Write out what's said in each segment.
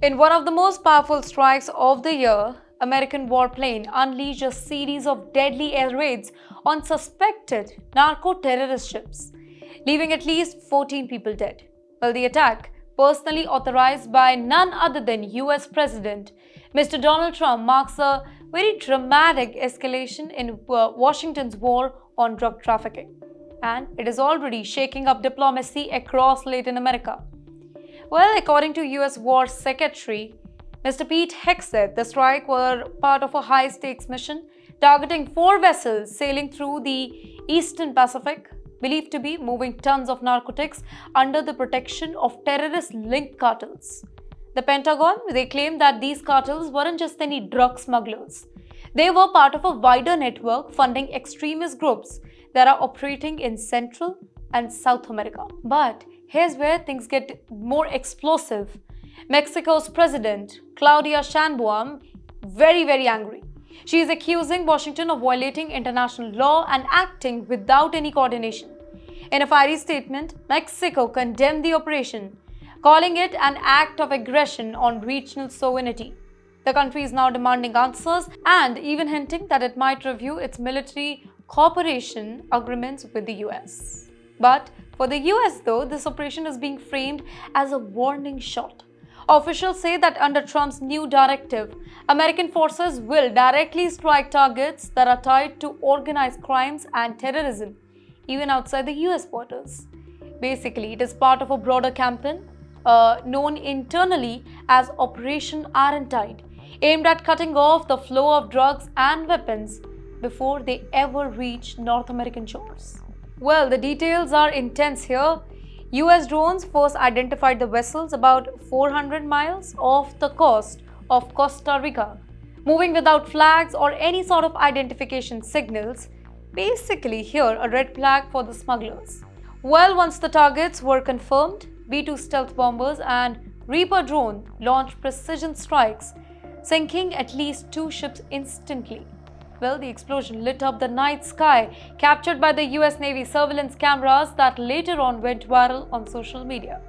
In one of the most powerful strikes of the year, American warplane unleashed a series of deadly air raids on suspected narco-terrorist ships, leaving at least 14 people dead. Well, the attack, personally authorized by none other than US President Mr. Donald Trump, marks a very dramatic escalation in Washington's war on drug trafficking, and it is already shaking up diplomacy across Latin America. Well, according to US War Secretary Mr. Pete Hegseth, the strike were part of a high-stakes mission targeting 4 vessels sailing through the Eastern Pacific, believed to be moving tons of narcotics under the protection of terrorist-linked cartels. The Pentagon, they claimed that these cartels weren't just any drug smugglers. They were part of a wider network funding extremist groups that are operating in Central and South America. But here's where things get more explosive. Mexico's president, Claudia Sheinbaum, very angry. She is accusing Washington of violating international law and acting without any coordination. In a fiery statement, Mexico condemned the operation, calling it an act of aggression on regional sovereignty. The country is now demanding answers and even hinting that it might review its military cooperation agreements with the US. But for the US, though, this operation is being framed as a warning shot. Officials say that under Trump's new directive, American forces will directly strike targets that are tied to organized crimes and terrorism, even outside the US borders. Basically, it is part of a broader campaign known internally as Operation Iron Tide, aimed at cutting off the flow of drugs and weapons before they ever reach North American shores. Well, the details are intense here. US drones first identified the vessels about 400 miles off the coast of Costa Rica, moving without flags or any sort of identification signals. Basically, here a red flag for the smugglers. Well, once the targets were confirmed, B-2 stealth bombers and Reaper drone launched precision strikes, sinking at least 2 ships instantly. Well, the explosion lit up the night sky, captured by the US Navy surveillance cameras that later on went viral on social media.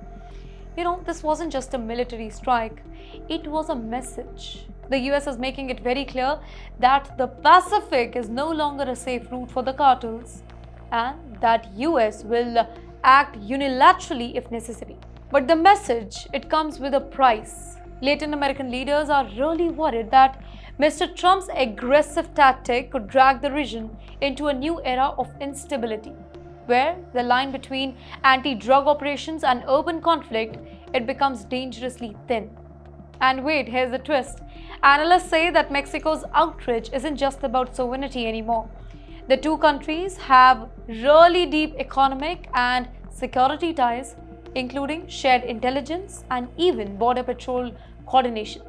This wasn't just a military strike, it was a message. The US is making it very clear that the Pacific is no longer a safe route for the cartels and that US will act unilaterally if necessary. But the message, it comes with a price. Latin American leaders are really worried that Mr. Trump's aggressive tactic could drag the region into a new era of instability, where the line between anti-drug operations and urban conflict, it becomes dangerously thin. And wait, here's the twist. Analysts say that Mexico's outrage isn't just about sovereignty anymore. The two countries have really deep economic and security ties, including shared intelligence and even border patrol coordination.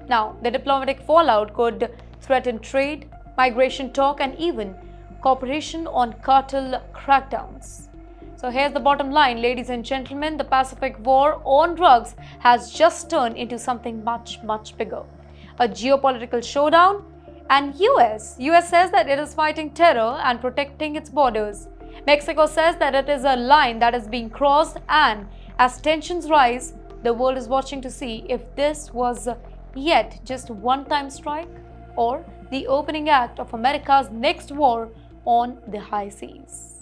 Now, the diplomatic fallout could threaten trade, migration talk, and even cooperation on cartel crackdowns. So here's the bottom line, ladies and gentlemen, the Pacific war on drugs has just turned into something much bigger. A geopolitical showdown, and US says that it is fighting terror and protecting its borders. Mexico says that it is a line that is being crossed, and as tensions rise, the world is watching to see if this was yet just a one-time strike or the opening act of America's next war on the high seas.